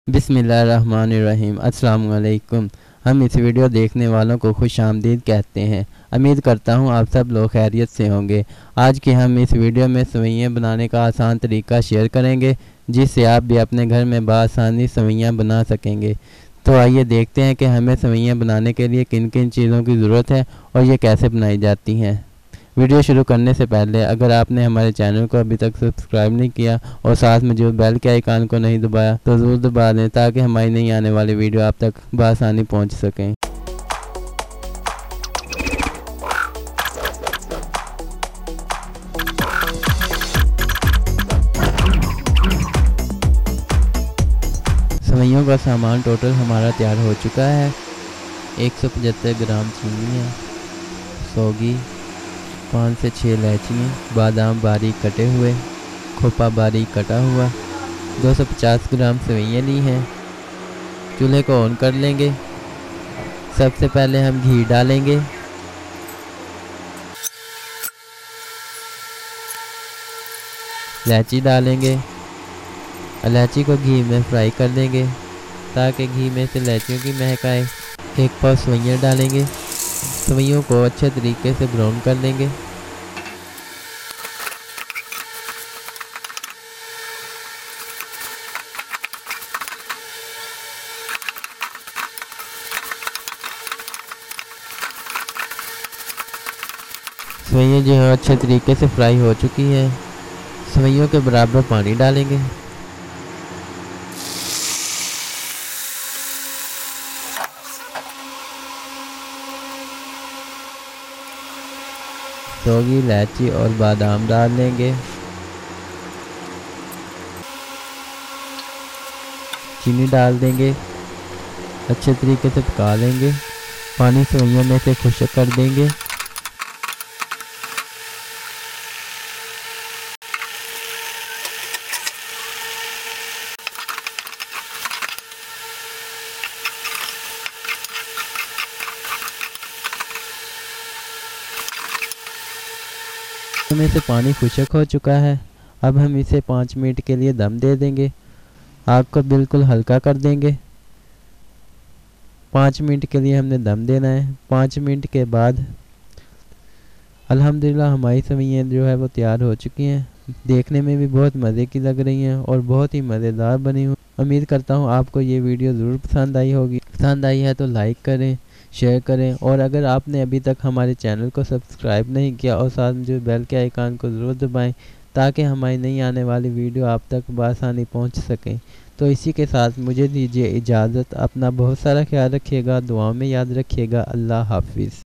बिस्मिल्लाहिर्रहमानिर्रहीम। अस्सलाम वालेकुम। हम इस वीडियो देखने वालों को खुश आमदीद कहते हैं। उम्मीद करता हूँ आप सब लोग खैरियत से होंगे। आज की हम इस वीडियो में सेवइयाँ बनाने का आसान तरीका शेयर करेंगे, जिससे आप भी अपने घर में बआसानी सेवइयाँ बना सकेंगे। तो आइए देखते हैं कि हमें सेवइयाँ बनाने के लिए किन किन चीज़ों की ज़रूरत है और ये कैसे बनाई जाती हैं। वीडियो शुरू करने से पहले अगर आपने हमारे चैनल को अभी तक सब्सक्राइब नहीं किया और साथ में जो बेल के आइकन को नहीं दबाया तो ज़रूर दबा दें, ताकि हमारी नई आने वाली वीडियो आप तक बआसानी पहुंच सकें। सेवइयों का सामान टोटल हमारा तैयार हो चुका है। 175 ग्राम चीनी है, सौगी, 5 से 6 इलायचियाँ, बादाम बारीक कटे हुए, खोपा बारीक कटा हुआ, 250 ग्राम सेवइयाँ ली हैं। चूल्हे को ऑन कर लेंगे। सबसे पहले हम घी डालेंगे। इलायची डालेंगे। इलायची को घी में फ्राई कर देंगे ताकि घी में से इलायचियों की महक आए। 1 पाव सेवइयाँ डालेंगे। सेवइयों को अच्छे तरीके से ब्राउन कर लेंगे। सेवइयाँ जो है अच्छे तरीके से फ्राई हो चुकी है। सेवइयों के बराबर पानी डालेंगे। सौगी, इलायची और बादाम डाल देंगे। चीनी डाल देंगे। अच्छे तरीके से पका लेंगे। पानी सेवइयों में से खुश्क कर देंगे। में से पानी खुश्क हो चुका है। अब हम इसे 5 मिनट के लिए दम दे देंगे। आग को बिल्कुल हल्का कर देंगे। 5 मिनट के लिए हमने दम देना है। 5 मिनट के बाद अल्हम्दुलिल्लाह हमारी सेवइयाँ जो है वो तैयार हो चुकी हैं। देखने में भी बहुत मज़े की लग रही हैं और बहुत ही मज़ेदार बनी हुई। उम्मीद करता हूँ आपको ये वीडियो ज़रूर पसंद आई होगी। पसंद आई है तो लाइक करें, शेयर करें, और अगर आपने अभी तक हमारे चैनल को सब्सक्राइब नहीं किया और साथ में जो बेल के आइकन को ज़रूर दबाएं, ताकि हमारी नई आने वाली वीडियो आप तक बआसानी पहुंच सकें। तो इसी के साथ मुझे दीजिए इजाज़त। अपना बहुत सारा ख्याल रखिएगा, दुआ में याद रखिएगा। अल्लाह हाफिज़।